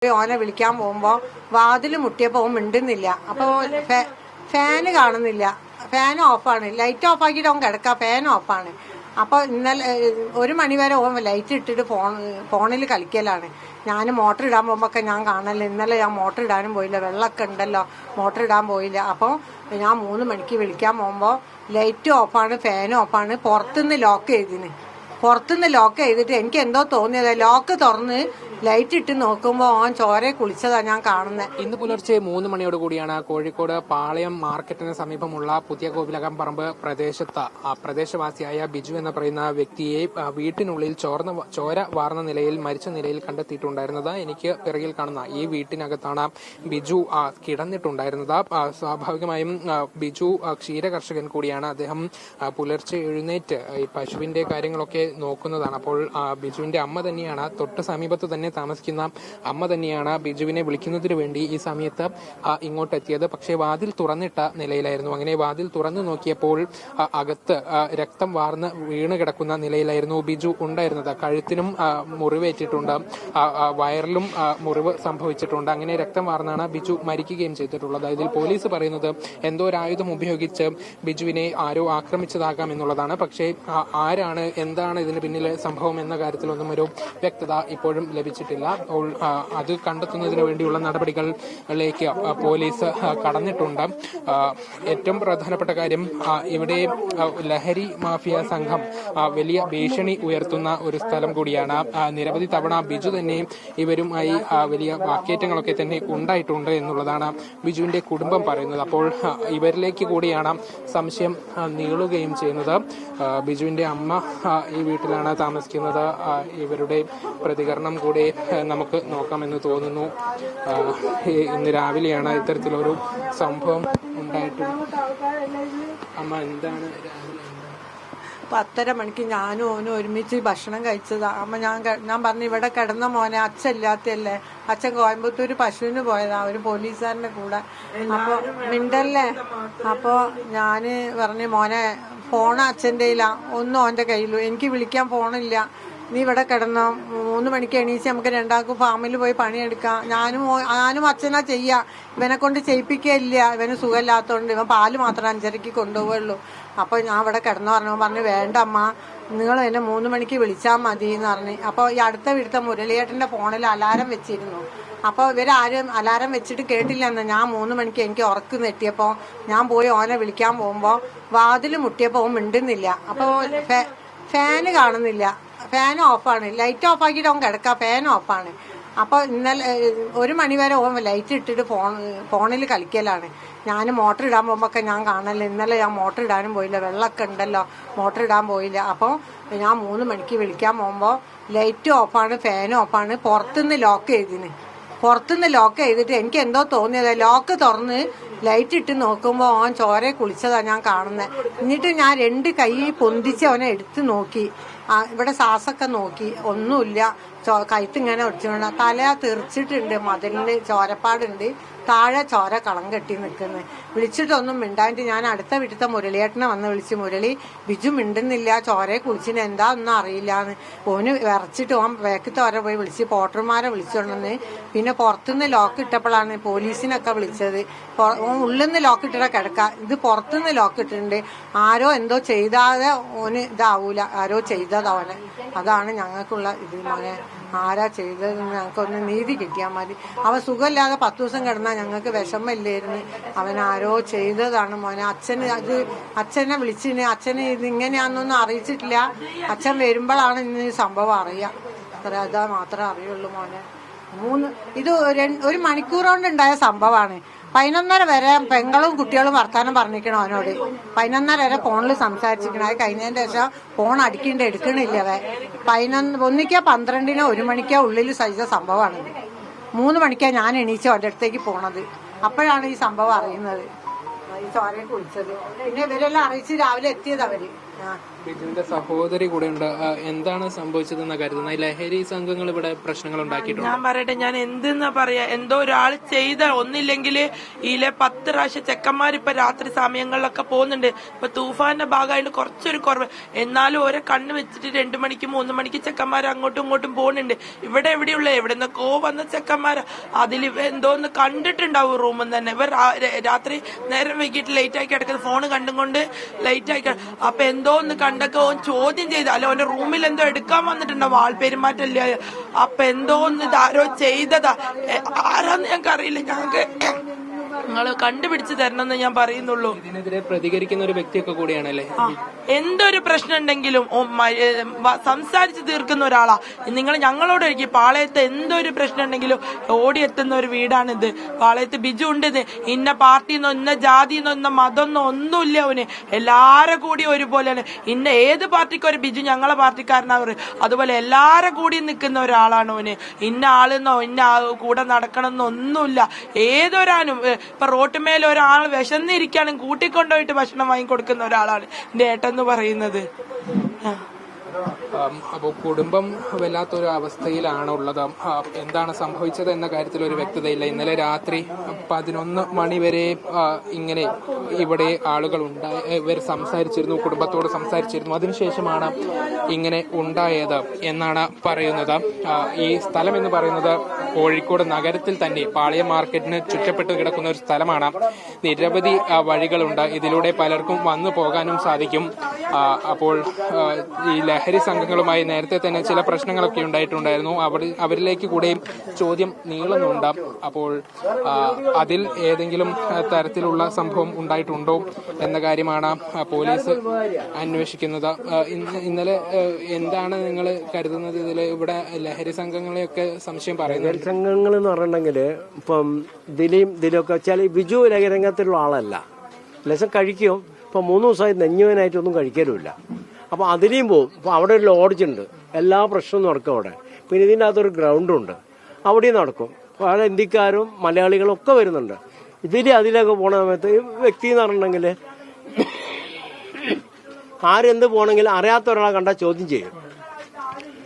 ഓനെ വിളിക്കാൻ പോകുമ്പോൾ വാതിൽ മുട്ടിയപ്പോൾ ഓൻ മിണ്ടുന്നില്ല. അപ്പോൾ ഫാന് കാണുന്നില്ല, ഫാൻ ഓഫാണ്. ലൈറ്റ് ഓഫാക്കിയിട്ട് ഓൻ കിടക്കുക, ഫാൻ ഓഫാണ്. അപ്പോൾ ഇന്നലെ 1 മണിവരെ ഓൻ ലൈറ്റ് ഇട്ടിട്ട് ഫോണിൽ കളിക്കലാണ്. ഞാൻ മോട്ടർ ഇടാൻ പോകുമ്പോൾ ഞാൻ കാണല്ലോ. ഇന്നലെ ഞാൻ മോട്ടർ ഇടാനും പോയില്ല, വെള്ളമൊക്കെ ഉണ്ടല്ലോ, മോട്ടർ ഇടാൻ പോയില്ല. അപ്പോൾ ഞാൻ 3 മണിക്ക് വിളിക്കാൻ പോകുമ്പോൾ ലൈറ്റ് ഓഫാണ്, ഫാൻ ഓഫാണ്. പുറത്തുനിന്ന് ലോക്ക് ചെയ്തിട്ട് എനിക്ക് എന്തോ തോന്നിയത്, ലോക്ക് തുറന്ന് ലൈറ്റ് ഇട്ട് നോക്കുമ്പോൾ ഓൻ ചോരയെ കുളിച്ചതാ ഞാൻ കാണുന്നത്. ഇന്ന് പുലർച്ചെ 3 മണിയോട് കൂടിയാണ് കോഴിക്കോട് പാളയം മാർക്കറ്റിന് സമീപമുള്ള പുതിയ കോവിലകം പറമ്പ് പ്രദേശവാസിയായ ബിജു എന്ന് പറയുന്ന വ്യക്തിയെ വീട്ടിനുള്ളിൽ ചോര വാർന്ന നിലയിൽ മരിച്ച നിലയിൽ കണ്ടെത്തിയിട്ടുണ്ടായിരുന്നത്. എനിക്ക് പിറകിൽ കാണുന്ന ഈ വീട്ടിനകത്താണ് ബിജു കിടന്നിട്ടുണ്ടായിരുന്നത്. സ്വാഭാവികമായും ബിജു ക്ഷീരകർഷകൻ കൂടിയാണ്. അദ്ദേഹം പുലർച്ചെ എഴുന്നേറ്റ് ഈ പശുവിന്റെ കാര്യങ്ങളൊക്കെ നോക്കുന്നതാണ്. അപ്പോൾ ബിജുവിന്റെ അമ്മ തന്നെയാണ്, തൊട്ട് സമീപത്ത് തന്നെ താമസിക്കുന്ന അമ്മ തന്നെയാണ് ബിജുവിനെ വിളിക്കുന്നതിന് വേണ്ടി ഈ സമയത്ത് ഇങ്ങോട്ടെത്തിയത്. പക്ഷേ വാതിൽ തുറന്നിട്ട നിലയിലായിരുന്നു. അങ്ങനെ വാതിൽ തുറന്നു നോക്കിയപ്പോൾ അകത്ത് രക്തം വാർന്ന് വീണ് കിടക്കുന്ന നിലയിലായിരുന്നു ബിജു ഉണ്ടായിരുന്നത്. കഴുത്തിനും മുറിവേറ്റിട്ടുണ്ട്, വയറിലും മുറിവ് സംഭവിച്ചിട്ടുണ്ട്. അങ്ങനെ രക്തം വാർന്നാണ് ബിജു മരിക്കുകയും ചെയ്തിട്ടുള്ളത്. ഇതിൽ പോലീസ് പറയുന്നത് എന്തോ ഒരു ആയുധം ഉപയോഗിച്ച് ബിജുവിനെ ആരോ ആക്രമിച്ചതാകാം എന്നുള്ളതാണ്. പക്ഷേ ആരാണ്, എന്താണ് ഇതിന് പിന്നിലെ സംഭവം എന്ന കാര്യത്തിലൊന്നും ഒരു വ്യക്തത ഇപ്പോഴും ലഭിച്ചിട്ടില്ല. അത് കണ്ടെത്തുന്നതിന് വേണ്ടിയുള്ള നടപടികളിലേക്ക് പോലീസ് കടന്നിട്ടുണ്ട്. ഏറ്റവും പ്രധാനപ്പെട്ട കാര്യം, ഇവിടെ ലഹരി മാഫിയ സംഘം വലിയ ഭീഷണി ഉയർത്തുന്ന ഒരു സ്ഥലം കൂടിയാണ്. നിരവധി തവണ ബിജു തന്നെ ഇവരുമായി വലിയ വാക്കേറ്റങ്ങളൊക്കെ തന്നെ ഉണ്ടായിട്ടുണ്ട് എന്നുള്ളതാണ് ബിജുവിന്റെ കുടുംബം പറയുന്നത്. അപ്പോൾ ഇവരിലേക്ക് കൂടിയാണ് സംശയം നീളുകയും ചെയ്യുന്നത്. ബിജുവിന്റെ അമ്മ ഈ വീട്ടിലാണ് താമസിക്കുന്നത്. ഇവരുടെ പ്രതികരണം കൂടി നമുക്ക് നോക്കാമെന്ന് തോന്നുന്നു. ഇന്ന് രാവിലെയാണ് ഇത്തരത്തിലൊരു സംഭവം ഉണ്ടായിട്ടുള്ളത്. അമ്മ, എന്താണ് 10:30 മണിക്ക് ഞാനും ഓനും ഒരുമിച്ച് ഭക്ഷണം കഴിച്ചതാ. അമ്മ ഞാൻ പറഞ്ഞു, ഇവിടെ കിടന്ന മോനെ, അച്ഛൻ ഇല്ലാത്തല്ലേ, അച്ഛൻ കോയമ്പത്തൂർ പശുവിന് പോയതാ ഒരു പോലീസുകാരന്റെ കൂടെ. അപ്പൊ മിണ്ടല്ലേ. അപ്പൊ ഞാന് പറഞ്ഞു, മോനെ ഫോൺ അച്ഛൻ്റെ കയ്യില, ഒന്നും ഓന്റെ കയ്യിലും, എനിക്ക് വിളിക്കാൻ ഫോണില്ല, നീ ഇവിടെ കിടന്നോ, 3 മണിക്ക് എണീച്ച് നമുക്ക് രണ്ടാൾക്കും ഫാമിൽ പോയി പണിയെടുക്കാം. ഞാനും അച്ഛനാ ചെയ്യാ, ഇവനെ കൊണ്ട് ചെയ്യിപ്പിക്കില്ല, ഇവന് സുഖമില്ലാത്തതുകൊണ്ട്. ഇവൻ പാല് മാത്രം 5:30 കൊണ്ടുപോവുള്ളൂ. അപ്പൊ ഞാൻ ഇവിടെ കിടന്നു പറഞ്ഞു വേണ്ട അമ്മ, നിങ്ങൾ എന്നെ 3 മണിക്ക് വിളിച്ചാൽ മതി എന്ന് പറഞ്ഞു. അപ്പോൾ ഈ അടുത്ത വീട്ടിലെ മുരളിയേട്ടന്റെ ഫോണിൽ അലാരം വെച്ചിരുന്നു. അപ്പോൾ ഇവരാരും അലാരം വെച്ചിട്ട് കേട്ടില്ലെന്ന്. ഞാൻ 3 മണിക്ക് എനിക്ക് ഉറക്ക് നെട്ടിയപ്പോൾ ഞാൻ പോയി ഓനെ വിളിക്കാൻ പോകുമ്പോൾ വാതിൽ മുട്ടിയപ്പോൾ ഓൻ മിണ്ടുന്നില്ല. അപ്പോൾ ഫാന് കാണുന്നില്ല, ഫാൻ ഓഫാണ്. ലൈറ്റ് ഓഫാക്കിയിട്ട് ഓൻ കിടക്കുക, ഫാൻ ഓഫാണ്. അപ്പോൾ ഇന്നലെ 1 മണിവരെ ഓൻ ലൈറ്റ് ഇട്ടിട്ട് ഫോണിൽ കളിക്കലാണ്. ഞാൻ മോട്ടർ ഇടാൻ പോകുമ്പോൾ ഞാൻ കാണല്ലോ. ഇന്നലെ ഞാൻ മോട്ടർ ഇടാനും പോയില്ല, വെള്ളമൊക്കെ ഉണ്ടല്ലോ, മോട്ടർ ഇടാൻ പോയില്ല. അപ്പോൾ ഞാൻ 3 മണിക്ക് വിളിക്കാൻ പോകുമ്പോൾ ലൈറ്റ് ഓഫാണ്, ഫാൻ ഓഫാണ്. പുറത്തുനിന്ന് ലോക്ക് ചെയ്തിട്ട് എനിക്ക് എന്തോ തോന്നിയത്, ലോക്ക് തുറന്ന് ലൈറ്റ് ഇട്ട് നോക്കുമ്പോൾ ഓൻ ചോരയെ കുളിച്ചതാ ഞാൻ കാണുന്നത്. എന്നിട്ട് ഞാൻ 2 കൈ പൊന്തിച്ച് അവനെ എടുത്ത് നോക്കി, ഇവിടെ ശ്വാസമൊക്കെ നോക്കി, ഒന്നുമില്ല. കഴുത്തിങ്ങനെ ഒടിച്ചുകൊണ്ട് തല തെറിച്ചിട്ടുണ്ട്, മതിലിന് ചോരപ്പാടുണ്ട്, താഴെ ചോര കളം കെട്ടി നിൽക്കുന്നത്. വിളിച്ചിട്ടൊന്നും മിണ്ടായിട്ട് ഞാൻ അടുത്ത വീട്ടിലത്തെ മുരളിയേട്ടനെ വന്ന് വിളിച്ച്, മുരളി ബിജു മിണ്ടുന്നില്ല, ചോരയെ കുളിച്ചിന് എന്താ ഒന്നും അറിയില്ലാന്ന്. ഓന് വിറച്ചിട്ട് ഓൻ വേക്കത്തെ ഓരോ പോയി വിളിച്ച് പോട്ടർമാരെ വിളിച്ചോണ്ടെന്ന്. പിന്നെ പുറത്തുനിന്ന് ലോക്ക് ഇട്ടപ്പോഴാണ് പോലീസിനൊക്കെ വിളിച്ചത്. ഓൻ ഉള്ളിൽ നിന്ന് ലോക്ക് ഇട്ടിട്ടാ കിടക്ക, ഇത് പുറത്തുനിന്ന് ലോക്ക് ഇട്ടിട്ടുണ്ട്. ആരോ എന്തോ ചെയ്താതെ ഓന് ഇതാവൂല, ആരോ ചെയ്തതാ ഓനെ. അതാണ് ഞങ്ങൾക്കുള്ള ഇത്. മോനെ ആരാ ചെയ്തതെന്ന് ഞങ്ങൾക്കൊന്ന് നീതി കിട്ടിയാൽ മതി. അവൻ സുഖമില്ലാതെ 10 ദിവസം കിടന്നാൽ ഞങ്ങൾക്ക് വിഷമമില്ലായിരുന്നു. അവൻ ആരോ ചെയ്തതാണ് മോനെ. അച്ഛനെ വിളിച്ചിന്, അച്ഛന് ഇത് ഇങ്ങനെയാണെന്നൊന്നും അറിയിച്ചിട്ടില്ല. അച്ഛൻ വരുമ്പോഴാണ് ഇന്ന് ഈ സംഭവം അറിയാം. അതാ മാത്രമേ അറിയുള്ളൂ മോനെ. ഇത് 1 മണിക്കൂർ കൊണ്ട് ഉണ്ടായ സംഭവമാണ്. 11:30 വരെ പെങ്ങളും കുട്ടികളും വർത്താനം പറഞ്ഞിരിക്കണം അവനോട്. 11:30 വരെ ഫോണിൽ സംസാരിച്ചിരിക്കണം. അത് കഴിഞ്ഞതിന്റെ ശേഷം ഫോൺ എടുക്കണില്ല. 11 12 1 മണിക്കോ ഉള്ളിൽ സഹിച്ച സംഭവമാണിത്. 3 മണിക്കാണ് ഞാൻ എണീച്ച് അവൻ്റെ അടുത്തേക്ക് പോണത്. അപ്പോഴാണ് ഈ സംഭവം അറിയുന്നത്, ഈ ചോരയെ കുളിച്ചത്. പിന്നെ ഇവരെല്ലാം അറിയിച്ച് രാവിലെ എത്തിയത് അവര്. ബിജുവിന്റെ സഹോദരി കൂടെ ഉണ്ട്. എന്താണ് സംഭവിച്ചതെന്ന് കരുതുന്നത്? ലഹരി സംഘങ്ങൾ ഇവിടെ പ്രശ്നങ്ങൾ ഉണ്ടാക്കിയിട്ടുണ്ട്. ഞാൻ പറയട്ടെ, ഞാൻ എന്തെന്നാ പറയാ, എന്തോ ഒരാൾ ചെയ്ത ഒന്നില്ലെങ്കിൽ ഇതിലെ 10 പ്രാവശ്യം ചെക്കന്മാരിപ്പൊ രാത്രി സമയങ്ങളിലൊക്കെ പോകുന്നുണ്ട്. ഇപ്പൊ തൂഫാന്റെ ഭാഗമായിട്ട് കുറച്ചൊരു കുറവ്, എന്നാലും ഓരോ കണ്ണ് വെച്ചിട്ട് 2 മണിക്ക് 3 മണിക്ക് ചെക്കന്മാർ അങ്ങോട്ടും ഇങ്ങോട്ടും പോകുന്നുണ്ട്. ഇവിടെ എവിടെയുള്ള എവിടെ നിന്നൊക്കെ വന്ന ചെക്കന്മാർ അതിൽ എന്തോന്ന് കണ്ടിട്ടുണ്ടാവും റൂമിൽ തന്നെ. ഇവർ രാത്രി നേരം വൈകിട്ട് ലേറ്റ് ആക്കി കിടക്കുന്നത് ഫോണ് കണ്ടും കൊണ്ട് ലേറ്റ് ആക്കി. അപ്പൊ എന്തോ ഒന്ന് കണ്ടൊക്കെ ഓൻ ചോദ്യം ചെയ്ത്, അല്ല ഓന്റെ റൂമിൽ എന്തോ എടുക്കാൻ വന്നിട്ടുണ്ടാവും, ആൾപെരുമാറ്റല്ലേ. അപ്പൊ എന്തോ ഒന്ന് ഇതാരോ ചെയ്തതാ, ആരാന്ന് ഞങ്ങൾക്ക് അറിയില്ല. ഞങ്ങൾക്ക് നിങ്ങള് കണ്ടുപിടിച്ച് തരണമെന്ന് ഞാൻ പറയുന്നുള്ളൂ. ഇതിനെതിരെ പ്രതികരിക്കുന്ന ഒരു വ്യക്തിയൊക്കെ കൂടിയാണല്ലേ. എന്തൊരു പ്രശ്നം ഉണ്ടെങ്കിലും സംസാരിച്ച് തീർക്കുന്ന ഒരാളാ നിങ്ങൾ. ഞങ്ങളോട് പാളയത്ത് എന്തൊരു പ്രശ്നം ഉണ്ടെങ്കിലും ഓടിയെത്തുന്ന ഒരു വീടാണിത്. പാളയത്ത് ബിജു ഉണ്ട്. ഇന്ന പാർട്ടിന്നോ ഇന്ന ജാതിന്നോ ഇന്ന മതമെന്നോ ഒന്നുമില്ല അവന്. എല്ലാരും കൂടി ഒരുപോലെയാണ്. ഇന്ന ഏത് പാർട്ടിക്കും ഒരു ബിജു ഞങ്ങളെ പാർട്ടിക്കാരനാണ്. അതുപോലെ എല്ലാരും കൂടി നിൽക്കുന്ന ഒരാളാണ് അവന്. ഇന്ന ആളെന്നോ ഇന്ന കൂടെ നടക്കണമെന്നോ ഒന്നുമില്ല. ഏതൊരാനും ഇപ്പൊ റോട്ടുമേൽ ഒരാൾ വിശന്നിരിക്കുകയാണെങ്കിൽ കൂട്ടിക്കൊണ്ടുപോയിട്ട് ഭക്ഷണം വാങ്ങിക്കൊടുക്കുന്ന ഒരാളാണ് എന്റെ ഏട്ടെന്ന് പറയുന്നത്. അപ്പോൾ കുടുംബം വല്ലാത്തൊരു അവസ്ഥയിലാണ് ഉള്ളത്. എന്താണ് സംഭവിച്ചത് എന്ന കാര്യത്തിൽ ഒരു വ്യക്തതയില്ല. ഇന്നലെ രാത്രി 11 മണി വരെ ഇങ്ങനെ ഇവിടെ ആളുകൾ ഇവർ സംസാരിച്ചിരുന്നു, കുടുംബത്തോട് സംസാരിച്ചിരുന്നു. അതിനുശേഷമാണ് ഇങ്ങനെ ഉണ്ടായത് എന്നാണ് പറയുന്നത്. ഈ സ്ഥലം എന്ന് പറയുന്നത് കോഴിക്കോട് നഗരത്തിൽ തന്നെ പാളയം മാർക്കറ്റിന് ചുറ്റപ്പെട്ട് കിടക്കുന്ന ഒരു സ്ഥലമാണ്. നിരവധി വഴികളുണ്ട്, ഇതിലൂടെ പലർക്കും വന്നു പോകാനും സാധിക്കും. അപ്പോൾ ഈ ലഹരി സംഘങ്ങളുമായി നേരത്തെ തന്നെ ചില പ്രശ്നങ്ങളൊക്കെ ഉണ്ടായിട്ടുണ്ടായിരുന്നു. അവരിലേക്ക് കൂടെ ചോദ്യം നീളുന്നുണ്ട്. അപ്പോൾ അതിൽ ഏതെങ്കിലും തരത്തിലുള്ള സംഭവം ഉണ്ടായിട്ടുണ്ടോ എന്ന കാര്യമാണ് പോലീസ് അന്വേഷിക്കുന്നത്. ഇന്നലെ എന്താണ് നിങ്ങൾ കരുതുന്നത്? ഇതിൽ ഇവിടെ ലഹരി സംഘങ്ങളെയൊക്കെ സംശയം പറയുന്നത്? ലഹരി സംഘങ്ങൾ എന്ന് പറഞ്ഞിട്ടുണ്ടെങ്കിൽ ഇപ്പം ഇതിലൊക്കെ വെച്ചാൽ ബിജു ലഹരംഗത്തിലുള്ള ആളല്ല. ലസം കഴിക്കും. ഇപ്പം 3 ദിവസമായി നെഞ്ഞുവനായിട്ടൊന്നും കഴിക്കലുമില്ല. അപ്പോൾ അതിലേയും പോകും. അപ്പോൾ അവിടെ ഒരു ലോഡ്ജുണ്ട്, എല്ലാ പ്രശ്നവും നടക്കും അവിടെ. പിന്നെ ഇതിൻ്റെ അകത്തൊരു ഗ്രൗണ്ടുണ്ട്, അവിടെയും നടക്കും. പല ഇന്ത്യക്കാരും മലയാളികളും ഒക്കെ വരുന്നുണ്ട്. അതിലൊക്കെ പോണ സമയത്ത് ഈ വ്യക്തി എന്ന് പറഞ്ഞിട്ടുണ്ടെങ്കിൽ ആരെന്ത് പോകണമെങ്കിലും അറിയാത്ത ഒരാളെ കണ്ടാൽ ചോദ്യം ചെയ്യും.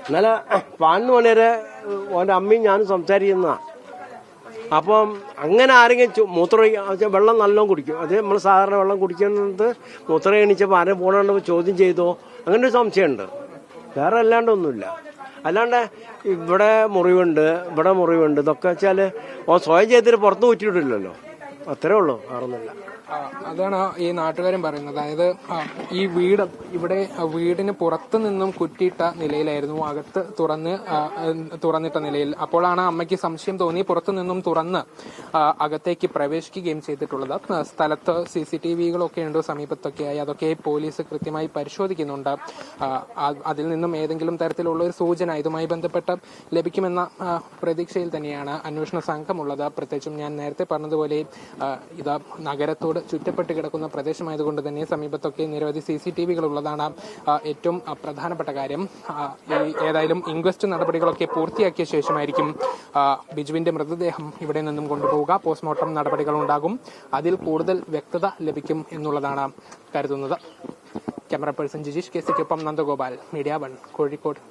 ഇന്നലെ 11 മണി വരെ ഓൻ്റെ അമ്മയും ഞാനും സംസാരിക്കുന്നതാണ്. അപ്പം അങ്ങനെ ആരെങ്കിലും മൂത്രമൊഴിക്കുക, വെള്ളം നല്ലോണം കുടിക്കും. അത് നമ്മൾ സാധാരണ വെള്ളം കുടിക്കുന്നത് മൂത്രം എണീച്ചപ്പോൾ ആരും പോകണമെന്ന് ചോദ്യം ചെയ്തോ, അങ്ങനെ ഒരു സംശയമുണ്ട്. വേറെ അല്ലാണ്ടൊന്നുമില്ല. അല്ലാണ്ട് ഇവിടെ മുറിവുണ്ട് ഇതൊക്കെ വെച്ചാൽ ഓ സ്വയം ചെയ്തിട്ട് പുറത്ത് കുറ്റിയിട്ടില്ലല്ലോ, അത്രേ ഉള്ളൂ, വേറൊന്നുമില്ല. അതാണ് ഈ നാട്ടുകാരും പറയുന്നത്. അതായത് ഈ വീടിന് പുറത്തു നിന്നും കുറ്റിയിട്ട നിലയിലായിരുന്നു, അകത്ത് തുറന്നിട്ട നിലയിൽ. അപ്പോഴാണ് അമ്മയ്ക്ക് സംശയം തോന്നി പുറത്തു നിന്നും തുറന്ന് അകത്തേക്ക് പ്രവേശിക്കുകയും ചെയ്തിട്ടുള്ളത്. സ്ഥലത്ത് CCTVകളൊക്കെ ഉണ്ട് സമീപത്തൊക്കെയായി. അതൊക്കെ പോലീസ് കൃത്യമായി പരിശോധിക്കുന്നുണ്ട്. അതിൽ നിന്നും ഏതെങ്കിലും തരത്തിലുള്ള ഒരു സൂചന ഇതുമായി ബന്ധപ്പെട്ട് ലഭിക്കുമെന്ന പ്രതീക്ഷയിൽ തന്നെയാണ് അന്വേഷണ സംഘമുള്ളത്. പ്രത്യേകിച്ചും ഞാൻ നേരത്തെ പറഞ്ഞതുപോലെ ഇത് നഗരത്തോട് ചുറ്റപ്പെട്ട് കിടക്കുന്ന പ്രദേശമായതുകൊണ്ട് തന്നെ സമീപത്തൊക്കെ നിരവധി CCTVകൾ ഉള്ളതാണ് ഏറ്റവും പ്രധാനപ്പെട്ട കാര്യം. ഏതായാലും ഇൻക്വസ്റ്റ് നടപടികളൊക്കെ പൂർത്തിയാക്കിയ ശേഷമായിരിക്കും ബിജുവിന്റെ മൃതദേഹം ഇവിടെ നിന്നും കൊണ്ടുപോവുക. പോസ്റ്റ്മോർട്ടം നടപടികൾ ഉണ്ടാകും. അതിൽ കൂടുതൽ വ്യക്തത ലഭിക്കും എന്നുള്ളതാണ് കരുതുന്നത്. ക്യാമറ പേഴ്സൺ ജിജീഷ് KC-ക്കൊപ്പം നന്ദഗോപാൽ, മീഡിയ 1 കോഴിക്കോട്.